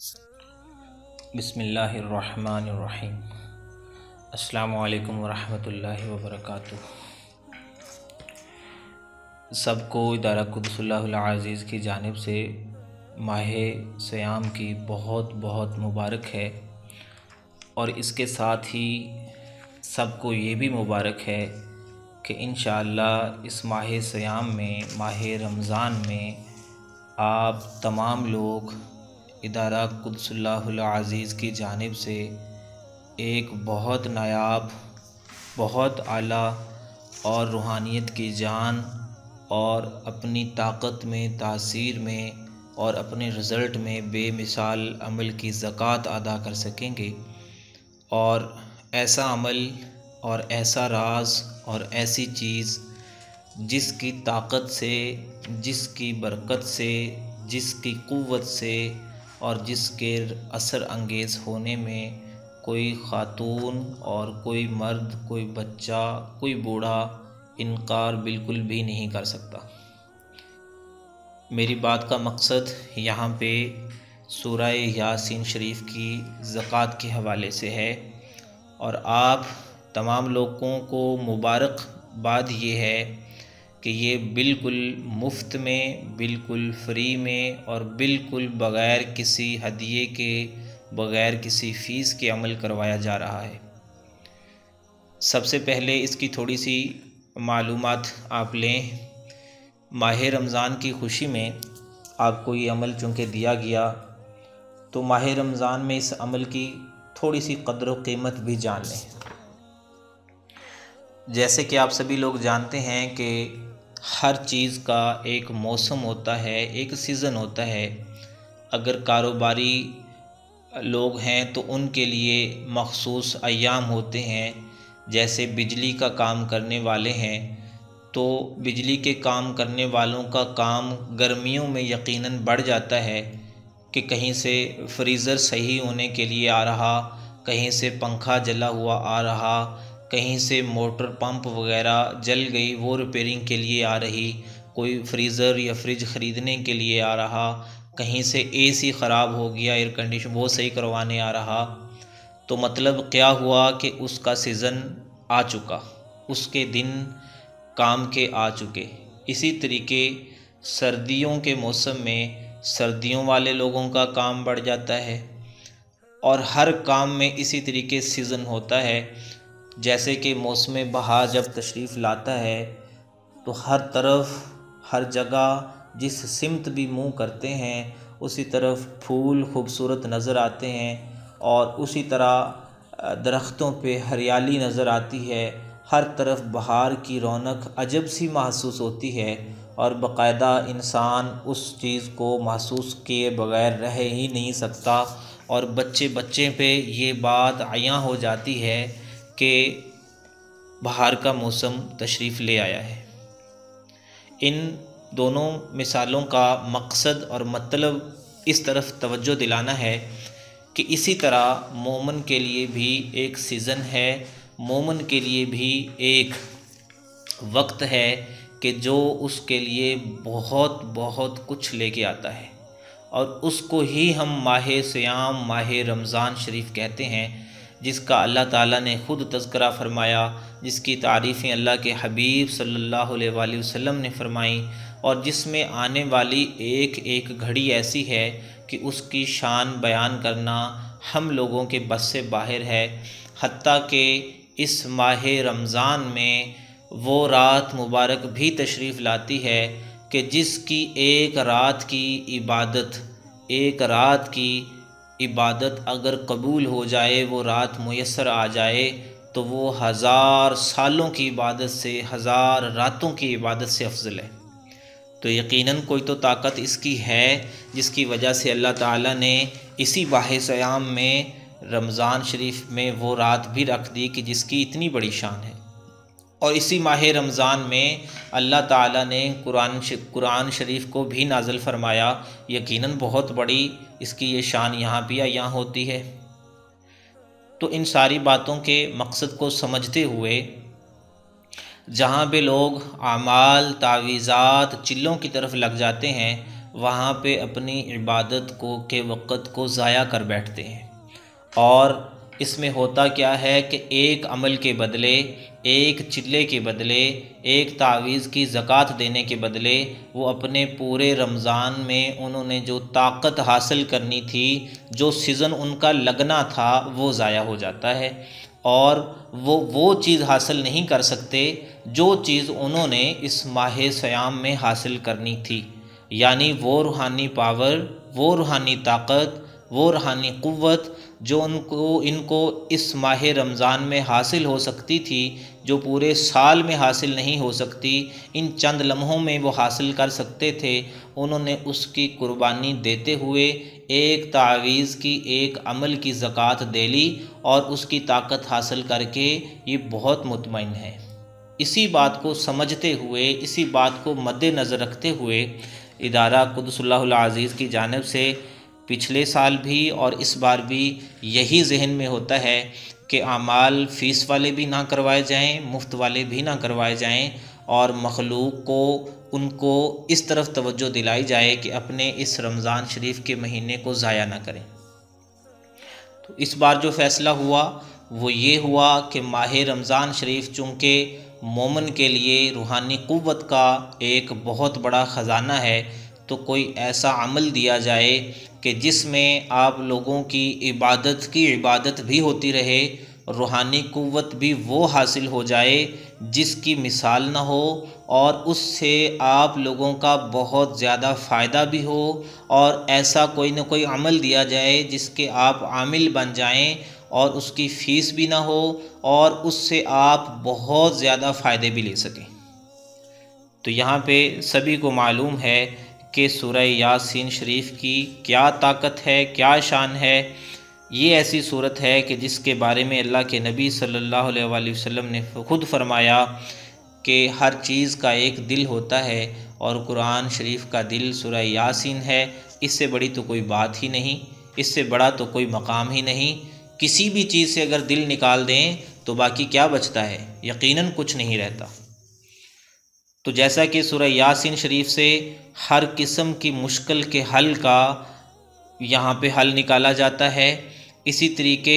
बिस्मिल्लाहिर्रहमानिर्रहीम। अस्सलामु अलैकुम वरहमतुल्लाहि वबरकातुह। सबको इदारा क़ुद्दुसुल्लाहुल अज़ीज़ की जानिब से माह सियाम की बहुत बहुत मुबारक है। और इसके साथ ही सबको ये भी मुबारक है कि इंशाअल्लाह इस माह सियाम में, माह रमज़ान में आप तमाम लोग इदारा क़ुद्दुसुल्लाहुल अज़ीज़ की जानिब से एक बहुत नायाब, बहुत आला और रूहानियत की जान और अपनी ताकत में, तासीर में और अपने रिज़ल्ट में बेमिसाल अमल की ज़कात अदा कर सकेंगे। और ऐसा अमल और ऐसा राज और ऐसी चीज़ जिसकी ताकत से, जिसकी बरकत से, जिसकी क़ुव्वत से और जिसके असर अंगेज़ होने में कोई ख़ातून और कोई मर्द, कोई बच्चा, कोई बूढ़ा इनकार बिल्कुल भी नहीं कर सकता। मेरी बात का मकसद यहाँ पे सूरह यासीन शरीफ की ज़कात के हवाले से है। और आप तमाम लोगों को मुबारकबाद ये है कि ये बिल्कुल मुफ्त में, बिल्कुल फ्री में और बिल्कुल बग़ैर किसी हदिये के, बग़ैर किसी फ़ीस के अमल करवाया जा रहा है। सबसे पहले इसकी थोड़ी सी मालूमात आप लें। माह रमज़ान की खुशी में आपको ये अमल चूँकि दिया गया, तो माह रमज़ान में इस अमल की थोड़ी सी कदर व कीमत भी जान लें। जैसे कि आप सभी लोग जानते हैं कि हर चीज़ का एक मौसम होता है, एक सीज़न होता है। अगर कारोबारी लोग हैं तो उनके लिए मखसूस अय्याम होते हैं। जैसे बिजली का काम करने वाले हैं तो बिजली के काम करने वालों का काम गर्मियों में यकीनन बढ़ जाता है कि कहीं से फ्रीज़र सही होने के लिए आ रहा, कहीं से पंखा जला हुआ आ रहा, कहीं से मोटर पंप वगैरह जल गई वो रिपेयरिंग के लिए आ रही, कोई फ्रीज़र या फ्रिज ख़रीदने के लिए आ रहा, कहीं से एसी ख़राब हो गया, एयर कंडीशन वो सही करवाने आ रहा। तो मतलब क्या हुआ कि उसका सीज़न आ चुका, उसके दिन काम के आ चुके। इसी तरीके सर्दियों के मौसम में सर्दियों वाले लोगों का काम बढ़ जाता है। और हर काम में इसी तरीके सीज़न होता है। जैसे कि मौसम बहार जब तशरीफ़ लाता है तो हर तरफ, हर जगह जिस सिमत भी मुँह करते हैं उसी तरफ फूल खूबसूरत नज़र आते हैं और उसी तरह दरख्तों पे हरियाली नज़र आती है। हर तरफ बहार की रौनक अजब सी महसूस होती है और बाकायदा इंसान उस चीज़ को महसूस किए बग़ैर रह ही नहीं सकता। और बच्चे बच्चे पे ये बात आया हो जाती है कि बहार का मौसम तशरीफ़ ले आया है। इन दोनों मिसालों का मकसद और मतलब इस तरफ तवज्जो दिलाना है कि इसी तरह मोमन के लिए भी एक सीज़न है, मोमन के लिए भी एक वक्त है कि जो उसके लिए बहुत बहुत कुछ लेके आता है। और उसको ही हम माह सियाम, माह रमज़ान शरीफ कहते हैं, जिसका अल्लाह ताला ने ख़ुद तज़किरा फ़रमाया, जिसकी तारीफ़ें अल्लाह के हबीब सल्लल्लाहु अलैहि वसल्लम ने फ़रमाई और जिसमें आने वाली एक एक घड़ी ऐसी है कि उसकी शान बयान करना हम लोगों के बस से बाहर है। हत्ता कि इस माह रमज़ान में वो रात मुबारक भी तशरीफ़ लाती है कि जिसकी एक रात की इबादत, एक रात की इबादत अगर कबूल हो जाए, वो रात मुयस्सर आ जाए, तो वो हज़ार सालों की इबादत से, हज़ार रातों की इबादत से अफजल है। तो यकीनन कोई तो ताकत इसकी है जिसकी वजह से अल्लाह ताला ने इसी माह सियाम में, रमज़ान शरीफ में वो रात भी रख दी कि जिसकी इतनी बड़ी शान है। और इसी माह रमज़ान में अल्लाह ताला ने कुरान शरीफ को भी नाज़िल फ़रमाया। यकीनन बहुत बड़ी इसकी ये शान यहाँ भी यहाँ होती है। तो इन सारी बातों के मकसद को समझते हुए जहाँ भी लोग आमाल, तावीज़ात, चिल्लों की तरफ लग जाते हैं वहाँ पे अपनी इबादत को के वक़्त को ज़ाया कर बैठते हैं। और इसमें होता क्या है कि एक अमल के बदले, एक चिल्ले के बदले, एक तावीज़ की ज़कात देने के बदले वो अपने पूरे रमज़ान में उन्होंने जो ताकत हासिल करनी थी, जो सीज़न उनका लगना था, वो ज़ाया हो जाता है और वो चीज़ हासिल नहीं कर सकते जो चीज़ उन्होंने इस माह सयाम में हासिल करनी थी। यानी वो रूहानी पावर, वो रूहानी ताकत, वो रूहानी क़ुव्वत जो इनको इस माह रमज़ान में हासिल हो सकती थी, जो पूरे साल में हासिल नहीं हो सकती, इन चंद लम्हों में वो हासिल कर सकते थे, उन्होंने उसकी कुर्बानी देते हुए एक तावीज़ की, एक अमल की ज़कात दे ली और उसकी ताकत हासिल करके ये बहुत मुतमईन है। इसी बात को समझते हुए, इसी बात को मद्देनज़र रखते हुए इदारा क़ुद्दुसुल्लाहुल अज़ीज़ की जानिब से पिछले साल भी और इस बार भी यही जहन में होता है कि आमाल फ़ीस वाले भी ना करवाए जाएं, मुफ्त वाले भी ना करवाए जाएं और मखलूक को उनको इस तरफ तवज्जो दिलाई जाए कि अपने इस रमज़ान शरीफ के महीने को ज़ाया ना करें। तो इस बार जो फ़ैसला हुआ वो ये हुआ कि माह रमज़ान शरीफ चूँकि मोमिन के लिए रूहानी क़ुव्वत का एक बहुत बड़ा ख़जाना है, तो कोई ऐसा अमल दिया जाए कि जिसमें आप लोगों की इबादत भी होती रहे, रूहानी क़ुव्वत भी वो हासिल हो जाए जिसकी मिसाल ना हो और उससे आप लोगों का बहुत ज़्यादा फ़ायदा भी हो। और ऐसा कोई ना कोई अमल दिया जाए जिसके आप आमिल बन जाएं और उसकी फ़ीस भी ना हो और उससे आप बहुत ज़्यादा फ़ायदे भी ले सकें। तो यहाँ पे सभी को मालूम है कि सूरह यासीन शरीफ की क्या ताकत है, क्या शान है। ये ऐसी सूरत है कि जिसके बारे में अल्लाह के नबी सल्लल्लाहु अलैहि वसल्लम ने ख़ुद फरमाया कि हर चीज़ का एक दिल होता है और कुरान शरीफ का दिल सूरह यासीन है। इससे बड़ी तो कोई बात ही नहीं, इससे बड़ा तो कोई मकाम ही नहीं। किसी भी चीज़ से अगर दिल निकाल दें तो बाकी क्या बचता है? यकीनन कुछ नहीं रहता। तो जैसा कि सूरह यासीन शरीफ से हर किस्म की मुश्किल के हल का यहाँ पे हल निकाला जाता है, इसी तरीके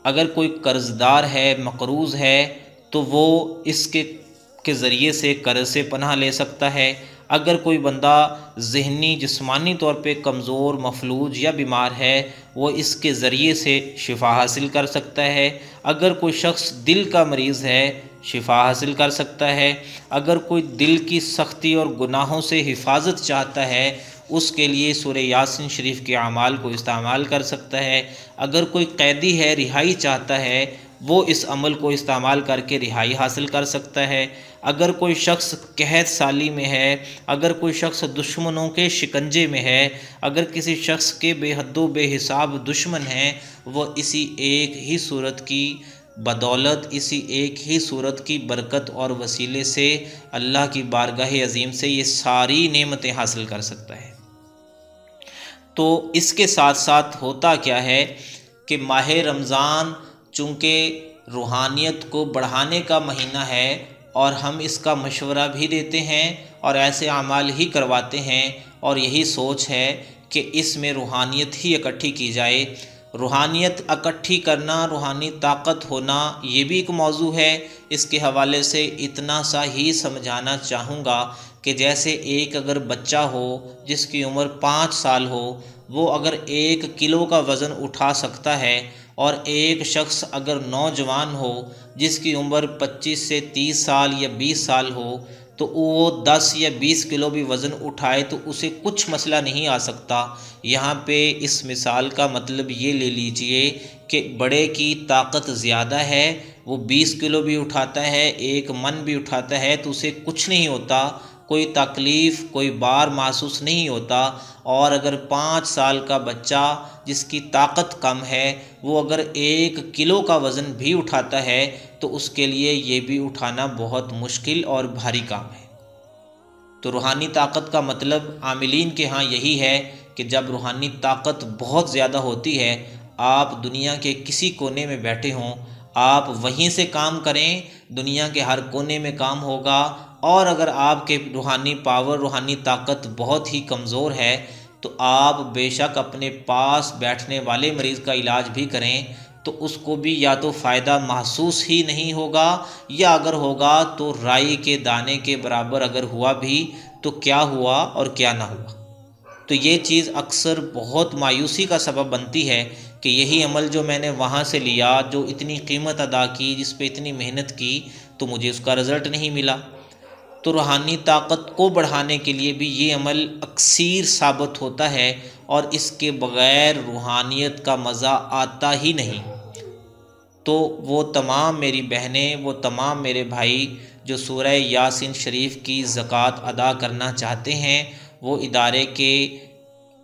अगर कोई कर्ज़दार है, मकरूज़ है, तो वो इसके ज़रिए से कर्ज़ से पनाह ले सकता है। अगर कोई बंदा ज़हनी जिस्मानी तौर पे कमज़ोर, मफलूज या बीमार है, वो इसके ज़रिए से शिफा हासिल कर सकता है। अगर कोई शख्स दिल का मरीज़ है, शिफा हासिल कर सकता है। अगर कोई दिल की सख्ती और गुनाहों से हिफाजत चाहता है, उसके लिए सूरह यासीन शरीफ के अमाल को इस्तेमाल कर सकता है। अगर कोई कैदी है, रिहाई चाहता है, वो इस अमल को इस्तेमाल करके रिहाई हासिल कर सकता है। अगर कोई शख्स कहत साली में है, अगर कोई शख्स दुश्मनों के शिकंजे में है, अगर किसी शख्स के बेहद्दो बेहिसाब दुश्मन हैं, वो इसी एक ही सूरत की बदौलत, इसी एक ही सूरत की बरकत और वसीले से अल्लाह की बारगाह अज़ीम से ये सारी नेमतें हासिल कर सकता है। तो इसके साथ साथ होता क्या है कि माह रमज़ान चूँकि रूहानियत को बढ़ाने का महीना है और हम इसका मशवरा भी देते हैं और ऐसे अमाल ही करवाते हैं और यही सोच है कि इसमें रूहानियत ही इकट्ठी की जाए। रूहानियत इकट्ठी करना, रूहानी ताकत होना, ये भी एक मौजू है। इसके हवाले से इतना सा ही समझाना चाहूँगा कि जैसे एक अगर बच्चा हो जिसकी उम्र 5 साल हो, वो अगर 1 किलो का वज़न उठा सकता है और एक शख्स अगर नौजवान हो जिसकी उम्र 25 से 30 साल या 20 साल हो, तो वो 10 या 20 किलो भी वज़न उठाए तो उसे कुछ मसला नहीं आ सकता। यहाँ पे इस मिसाल का मतलब ये ले लीजिए कि बड़े की ताकत ज़्यादा है, वो 20 किलो भी उठाता है, 1 मन भी उठाता है तो उसे कुछ नहीं होता, कोई तकलीफ़, कोई बार महसूस नहीं होता। और अगर 5 साल का बच्चा जिसकी ताकत कम है, वो अगर 1 किलो का वज़न भी उठाता है तो उसके लिए ये भी उठाना बहुत मुश्किल और भारी काम है। तो रूहानी ताकत का मतलब आमिलीन के यहाँ यही है कि जब रूहानी ताकत बहुत ज़्यादा होती है, आप दुनिया के किसी कोने में बैठे हों, आप वहीं से काम करें, दुनिया के हर कोने में काम होगा। और अगर आपके रूहानी पावर, रूहानी ताकत बहुत ही कमज़ोर है तो आप बेशक अपने पास बैठने वाले मरीज़ का इलाज भी करें तो उसको भी या तो फ़ायदा महसूस ही नहीं होगा, या अगर होगा तो राई के दाने के बराबर अगर हुआ भी तो क्या हुआ और क्या ना हुआ। तो ये चीज़ अक्सर बहुत मायूसी का सबब बनती है कि यही अमल जो मैंने वहाँ से लिया, जो इतनी कीमत अदा की, जिस पे इतनी मेहनत की, तो मुझे उसका रिज़ल्ट नहीं मिला। तो रूहानी ताकत को बढ़ाने के लिए भी ये अमल अक्सीर साबित होता है और इसके बग़ैर रूहानियत का मज़ा आता ही नहीं। तो वो तमाम मेरी बहनें, वो तमाम मेरे भाई जो सूरह यासीन शरीफ की ज़कात अदा करना चाहते हैं, वो इदारे के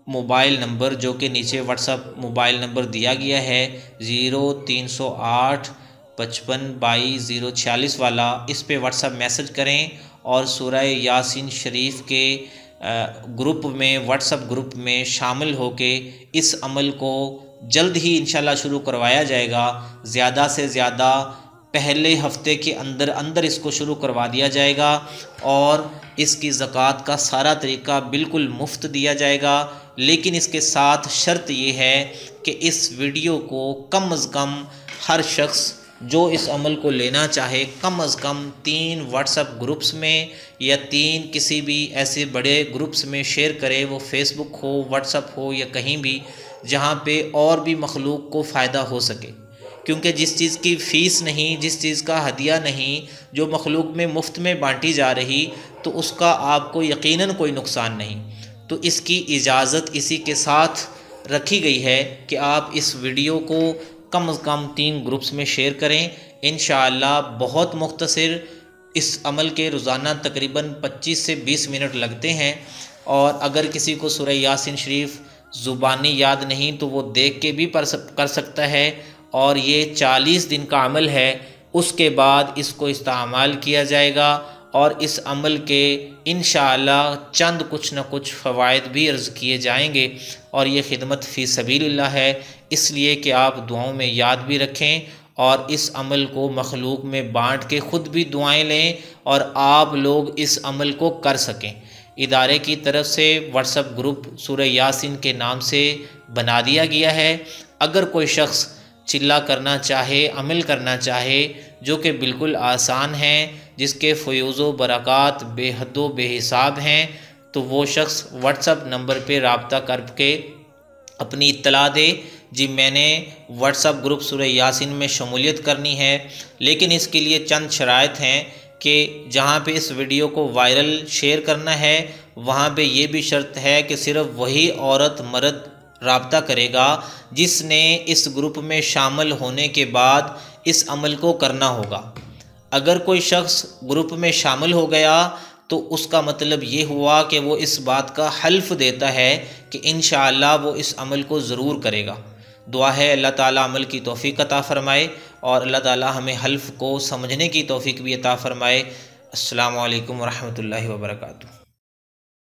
मोबाइल नंबर जो कि नीचे व्हाट्सअप मोबाइल नंबर दिया गया है 0308 55 22 046 वाला, इस पे व्हाट्सअप मैसेज करें और सूरह यासीन शरीफ के ग्रुप में, व्हाट्सअप ग्रुप में शामिल होके इस अमल को जल्द ही इंशाल्लाह शुरू करवाया जाएगा। ज़्यादा से ज़्यादा पहले हफ्ते के अंदर अंदर इसको शुरू करवा दिया जाएगा और इसकी ज़कात का सारा तरीका बिल्कुल मुफ्त दिया जाएगा। लेकिन इसके साथ शर्त ये है कि इस वीडियो को कम अज़ कम हर शख्स जो इस अमल को लेना चाहे कम अज़ कम 3 व्हाट्सएप ग्रुप्स में या 3 किसी भी ऐसे बड़े ग्रुप्स में शेयर करे, वो फेसबुक हो, व्हाट्सएप हो या कहीं भी, जहाँ पे और भी मखलूक को फ़ायदा हो सके। क्योंकि जिस चीज़ की फ़ीस नहीं, जिस चीज़ का हदिया नहीं, जो मखलूक में मुफ्त में बांटी जा रही, तो उसका आपको यकीनन कोई नुकसान नहीं। तो इसकी इजाज़त इसी के साथ रखी गई है कि आप इस वीडियो को कम अज़ कम 3 ग्रुप्स में शेयर करें। इंशाअल्लाह बहुत मुख्तसर इस अमल के रोज़ाना तकरीबन 25 से 20 मिनट लगते हैं और अगर किसी को सूरह यासीन शरीफ ज़ुबानी याद नहीं तो वो देख के भी कर सकता है। और ये 40 दिन का अमल है, उसके बाद इसको इस्तेमाल किया जाएगा और इस अमल के इंशाअल्लाह चंद कुछ न कुछ फ़वाइद भी अर्ज़ किए जाएंगे। और ये खिदमत फ़ी सबीलिल्लाह है, इसलिए कि आप दुआओं में याद भी रखें और इस अमल को मखलूक में बांट के ख़ुद भी दुआएं लें और आप लोग इस अमल को कर सकें। इदारे की तरफ से व्हाट्सएप ग्रुप सूरह यासीन के नाम से बना दिया गया है। अगर कोई शख्स चिल्ला करना चाहे, अमल करना चाहे, जो कि बिल्कुल आसान हैं, जिसके फ़यूज़ बरक़ात बेहद बेहिसाब हैं, तो वो शख्स व्हाट्सएप नंबर पे रब्ता करके अपनी इत्तला दे, जी मैंने व्हाट्सएप ग्रुप सूरह यासीन में शमूलियत करनी है। लेकिन इसके लिए चंद शराइत हैं कि जहाँ पे इस वीडियो को वायरल शेयर करना है वहाँ पे ये भी शर्त है कि सिर्फ़ वही औरत मर्द रब्ता करेगा जिसने इस ग्रुप में शामिल होने के बाद इस अमल को करना होगा। अगर कोई शख्स ग्रुप में शामिल हो गया तो उसका मतलब ये हुआ कि वो इस बात का हल्फ देता है कि इंशाअल्लाह वो इस अमल को ज़रूर करेगा। दुआ है अल्लाह ताला अमल की तौफ़ीक़ अता फ़रमाए और अल्लाह ताला हमें हल्फ को समझने की तौफ़ीक़ भी अता फ़रमाए। अस्सलामु अलैकुम व रहमतुल्लाहि व बरकातुहू।